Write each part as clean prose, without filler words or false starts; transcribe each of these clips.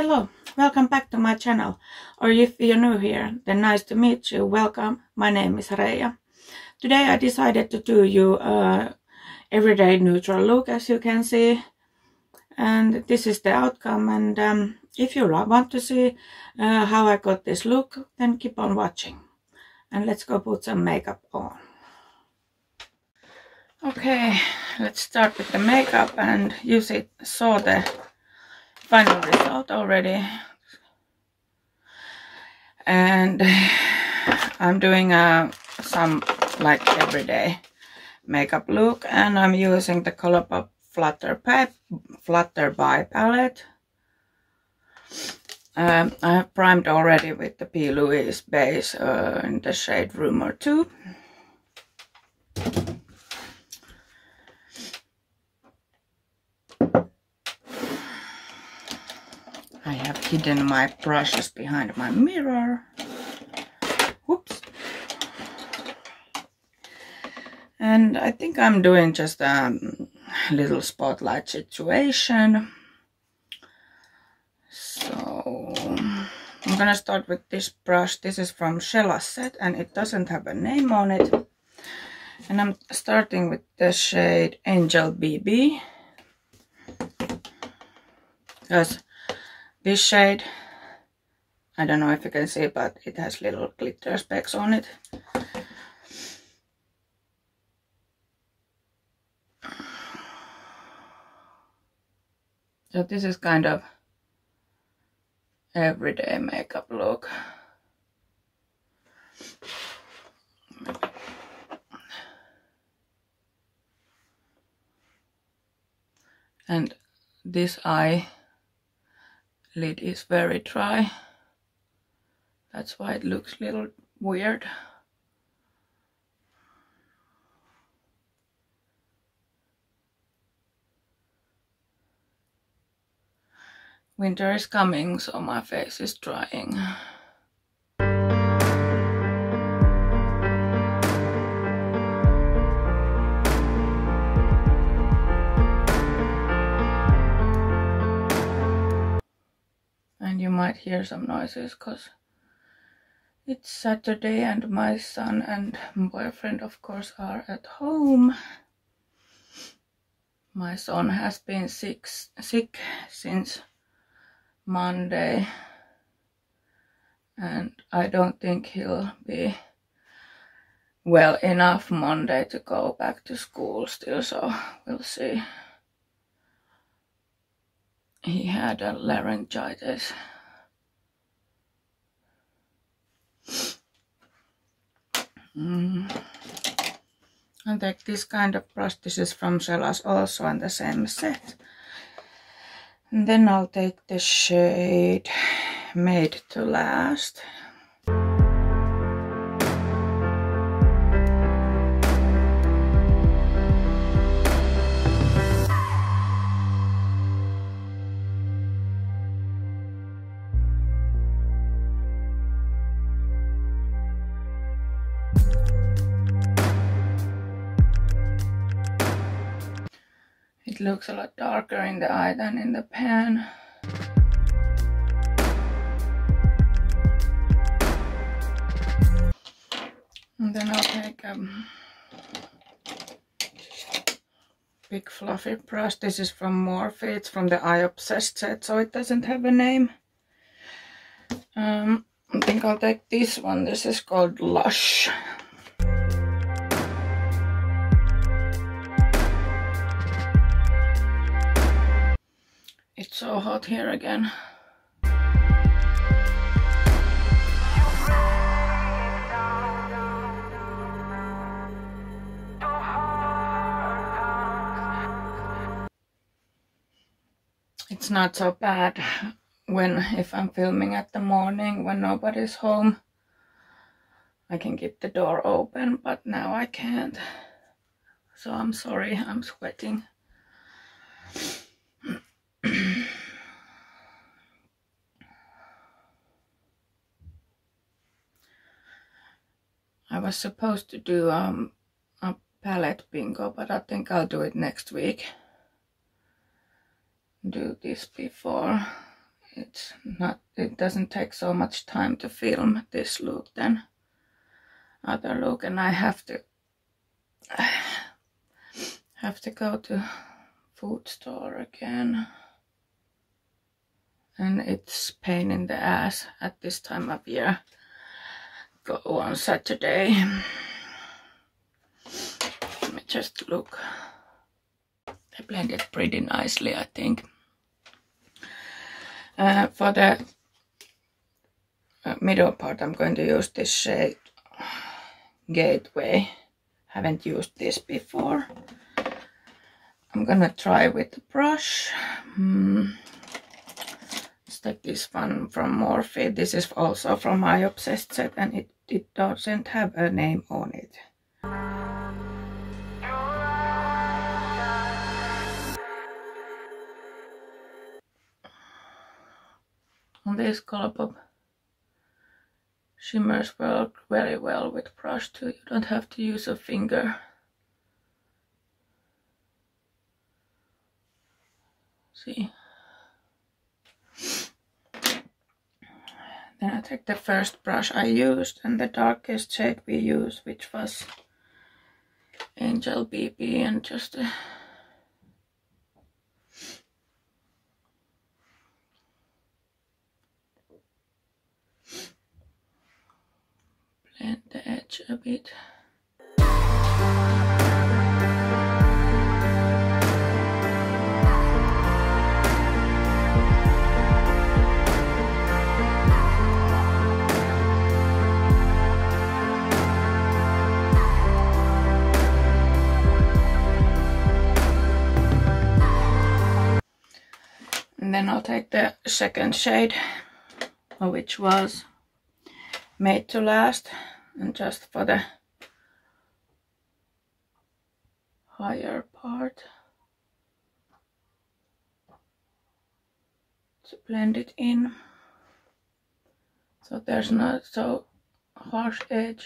Hello, welcome back to my channel, or if you're new here, then nice to meet you, welcome, my name is Reija. Today I decided to do you everyday neutral look, as you can see, and this is the outcome, and if you want to see how I got this look, then keep on watching, and let's go put some makeup on. Okay, let's start with the makeup, and you saw the final result already, and I'm doing some like everyday makeup look, and I'm using the Colourpop Flutter by palette. I have primed already with the P. Louise base in the shade Rumor 2. I have hidden my brushes behind my mirror. Whoops. And I think I'm doing just a little spotlight situation. So I'm gonna start with this brush. This is from Shella's set and it doesn't have a name on it. And I'm starting with the shade Angel BB. Because this shade, I don't know if you can see, but it has little glitter specks on it. So this is kind of everyday makeup look. And this eyelid is very dry. That's why it looks a little weird. Winter is coming, so my face is drying. And you might hear some noises because it's Saturday and my son and boyfriend, of course, are at home. My son has been sick since Monday, and I don't think he'll be well enough Monday to go back to school still, so we'll see. He had a laryngitis. I'll take this kind of brush. This is from Shella's also in the same set. And then I'll take the shade Made to Last. It looks a lot darker in the eye than in the pan. And then I'll take a big fluffy brush. This is from Morphe. It's from the Eye Obsessed set, so it doesn't have a name. I think I'll take this one. This is called Lush. It's so hot here again. It's not so bad if I'm filming at the morning when nobody's home. I can keep the door open, but now I can't. So I'm sorry, I'm sweating. I was supposed to do a palette bingo, but I think I'll do it next week. Do this before it doesn't take so much time to film this look than other look, and I have to go to food store again, and it's pain in the ass at this time of year. Go on Saturday. Let me just look. They blended pretty nicely, I think. For the middle part, I'm going to use this shade Gateway. Haven't used this before. I'm gonna try with the brush. Let's take this one from Morphe. This is also from my Obsessed set, and it doesn't have a name on it. On this Colourpop shimmers work very well with brush too. You don't have to use a finger. See. Then I take the first brush I used and the darkest shade we used, which was Angel BB, and just blend the edge a bit. And then I'll take the second shade, which was Made to Last, and just for the higher part to blend it in, so there's not so harsh edge.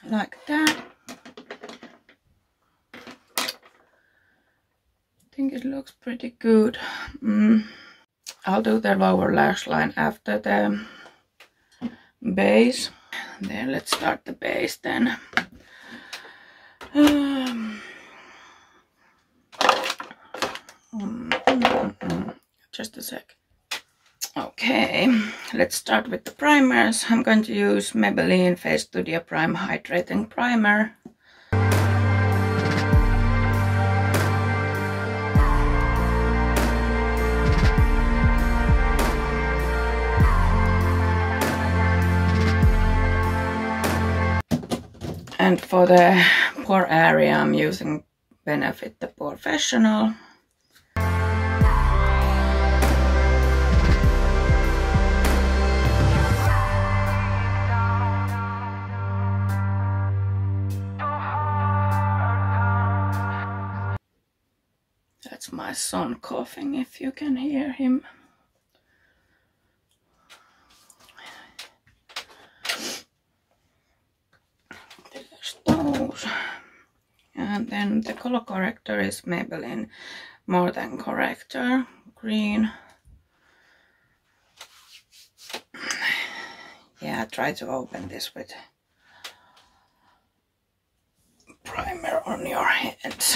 Like that. I think it looks pretty good. I'll do the lower lash line after the base. Then let's start the base then. Just a sec. Okay, let's start with the primers. I'm going to use Maybelline Face Studio Prime Hydrating Primer. And for the pore area, I'm using Benefit the Professional. That's my son coughing, if you can hear him. There's those. And then the color corrector is Maybelline More Than Corrector, green. Yeah, try to open this with primer on your hands.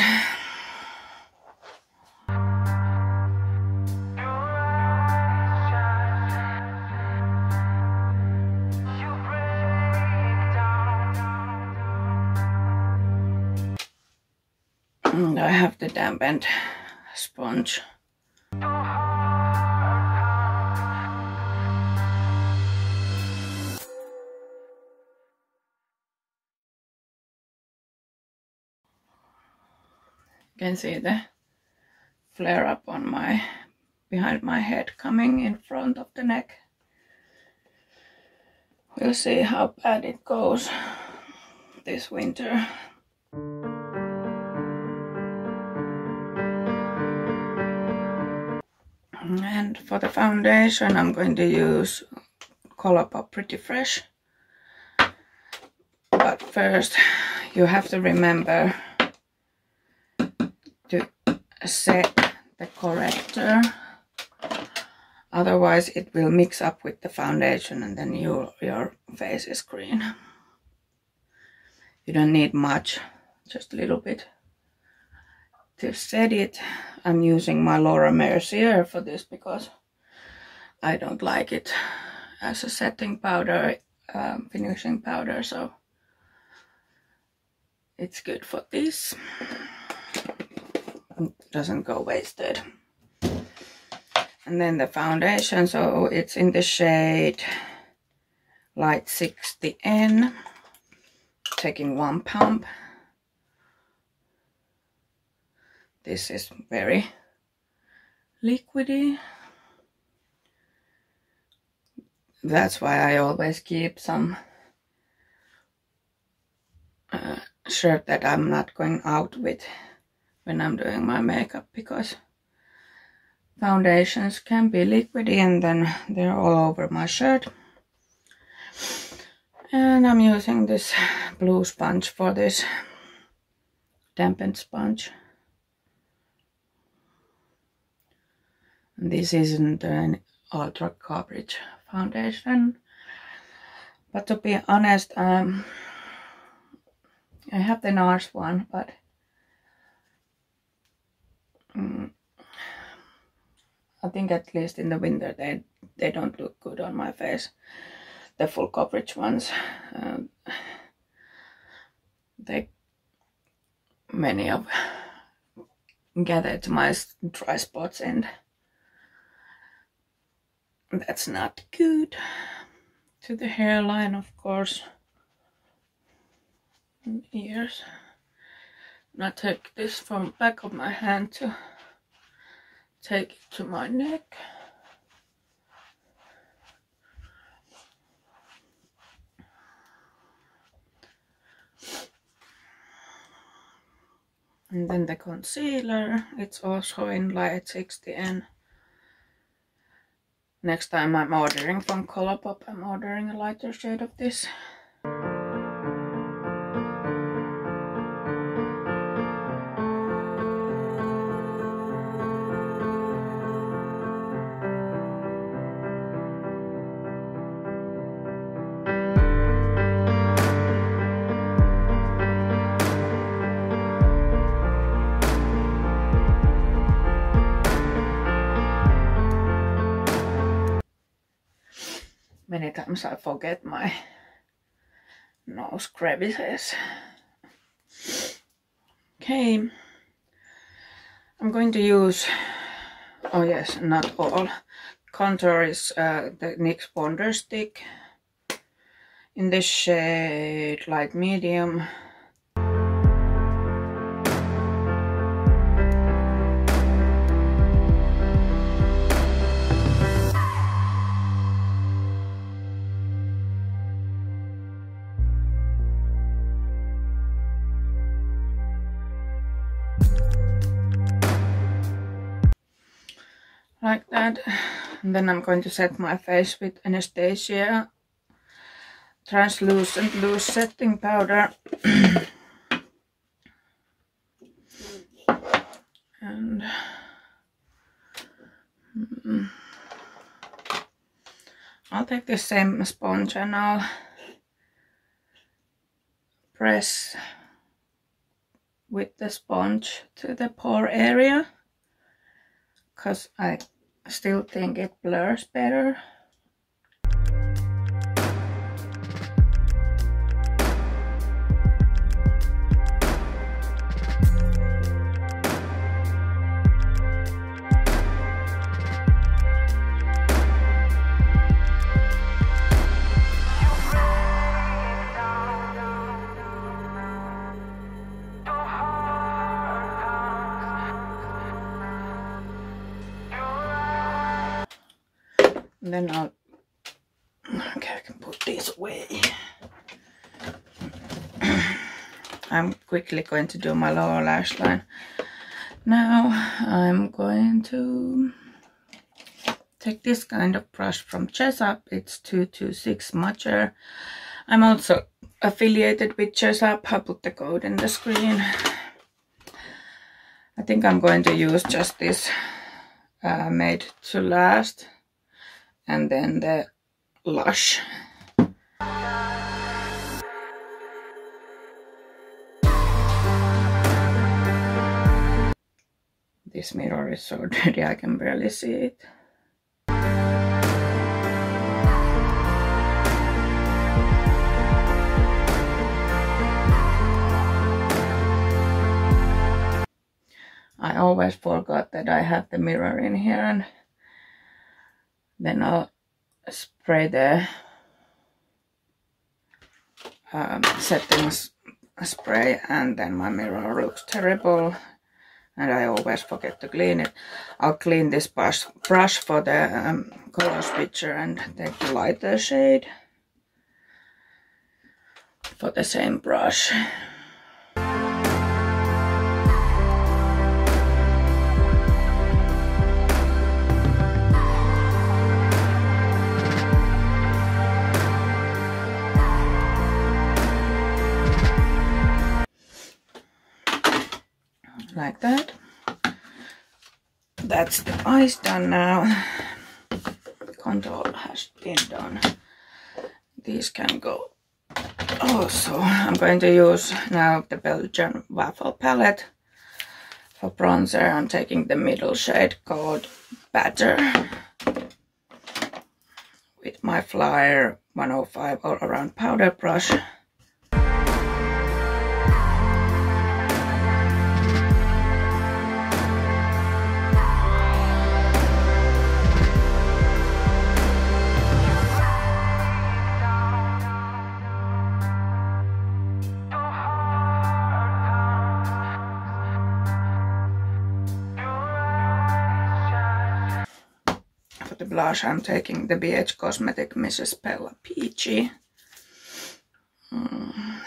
And I have the dampened sponge. You can see the flare up on behind my head coming in front of the neck. We'll see how bad it goes this winter. And for the foundation, I'm going to use Colourpop Pretty Fresh. But first, you have to remember to set the corrector. Otherwise, it will mix up with the foundation and then your face is green. You don't need much, just a little bit to set it. I'm using my Laura Mercier for this because I don't like it as a setting powder, finishing powder, so it's good for this. It doesn't go wasted. And then the foundation, so it's in the shade Light 60N. Taking 1 pump. This is very liquidy. That's why I always keep some shirt that I'm not going out with when I'm doing my makeup, because foundations can be liquidy and then they're all over my shirt. And I'm using this blue sponge for this dampened sponge. And this isn't an ultra coverage foundation, but to be honest, I have the NARS one, but I think at least in the winter they don't look good on my face. The full coverage ones, many of gathered my dry spots, and that's not good to the hairline, of course, and ears. And I take this from the back of my hand to take it to my neck. And then the concealer, it's also in Light 60N. Next time I'm ordering from Colourpop, I'm ordering a lighter shade of this. Many times I forget my nose crevices. Okay, I'm going to use, oh yes, not all. Contour is the NYX Wonder Stick in the shade Light Medium. Like that. And then I'm going to set my face with Anastasia translucent loose setting powder. And I'll take the same sponge and I'll press with the sponge to the pore area, because I still think it blurs better. And then okay, I can put these away. I'm quickly going to do my lower lash line. Now I'm going to take this kind of brush from Chesup. It's 226 Smudger. I'm also affiliated with Sisältää. I'll put the code in the screen. I think I'm going to use just this made to last and then the Lush. This mirror is so dirty I can barely see it. I always forgot that I have the mirror in here, and then I'll spray the settings spray, and then my mirror looks terrible and I always forget to clean it. I'll clean this brush for the color switcher and take the lighter shade for the same brush. Like that. That's the eyes done now. Contour has been done. These can go also. I'm going to use now the Belgian Waffle palette. For bronzer, I'm taking the middle shade called Badger with my Flyer 105 all around powder brush. The blush, I'm taking the BH Cosmetic Mrs. Bella Peachy. I'm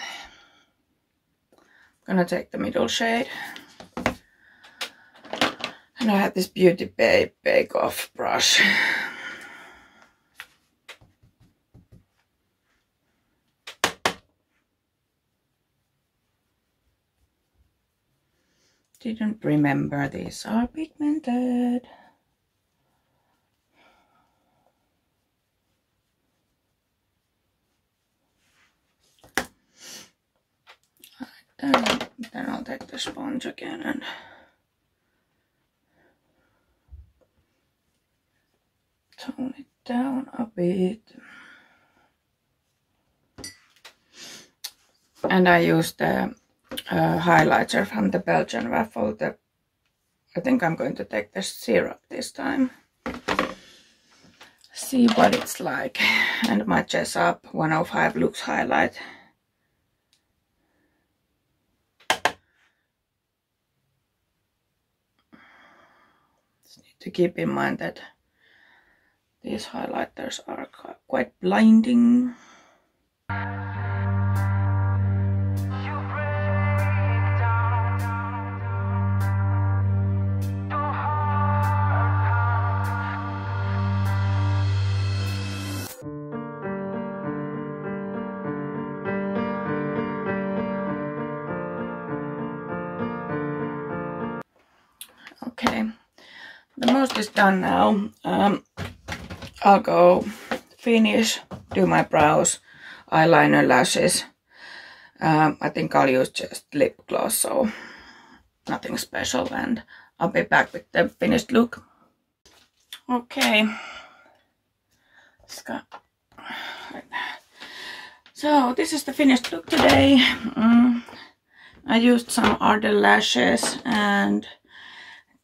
gonna take the middle shade. And I have this Beauty Babe Bake Off brush. Didn't remember these are pigmented. Then I'll take the sponge again and tone it down a bit. And I use the highlighter from the Belgian Waffle. I think I'm going to take the syrup this time. See what it's like. And my Sisältää 105 Lux highlight. To keep in mind that these highlighters are quite blinding. Okay. The most is done now. I'll go finish, do my brows, eyeliner, lashes. I think I'll use just lip gloss, so nothing special, and I'll be back with the finished look. Okay. So this is the finished look today. I used some Ardell lashes and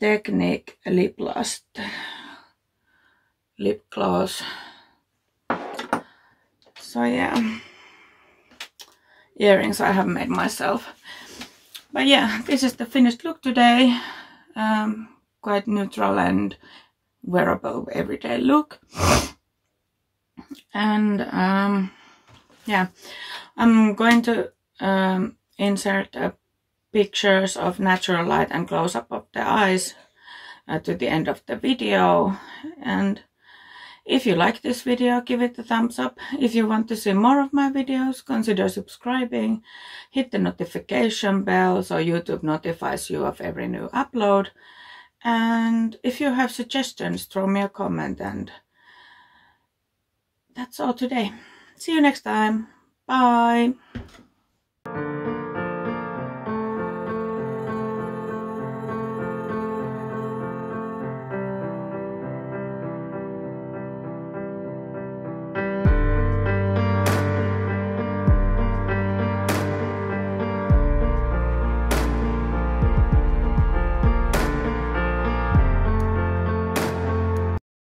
Technique Lipgloss lip gloss. So yeah, earrings I have made myself. But yeah, this is the finished look today. Quite neutral and wearable everyday look. And yeah, I'm going to insert pictures of natural light and close-up of the eyes to the end of the video. And If you like this video, give it a thumbs up. If you want to see more of my videos, consider subscribing. Hit the notification bell so YouTube notifies you of every new upload. And if you have suggestions, throw me a comment. And that's all today. See you next time. Bye.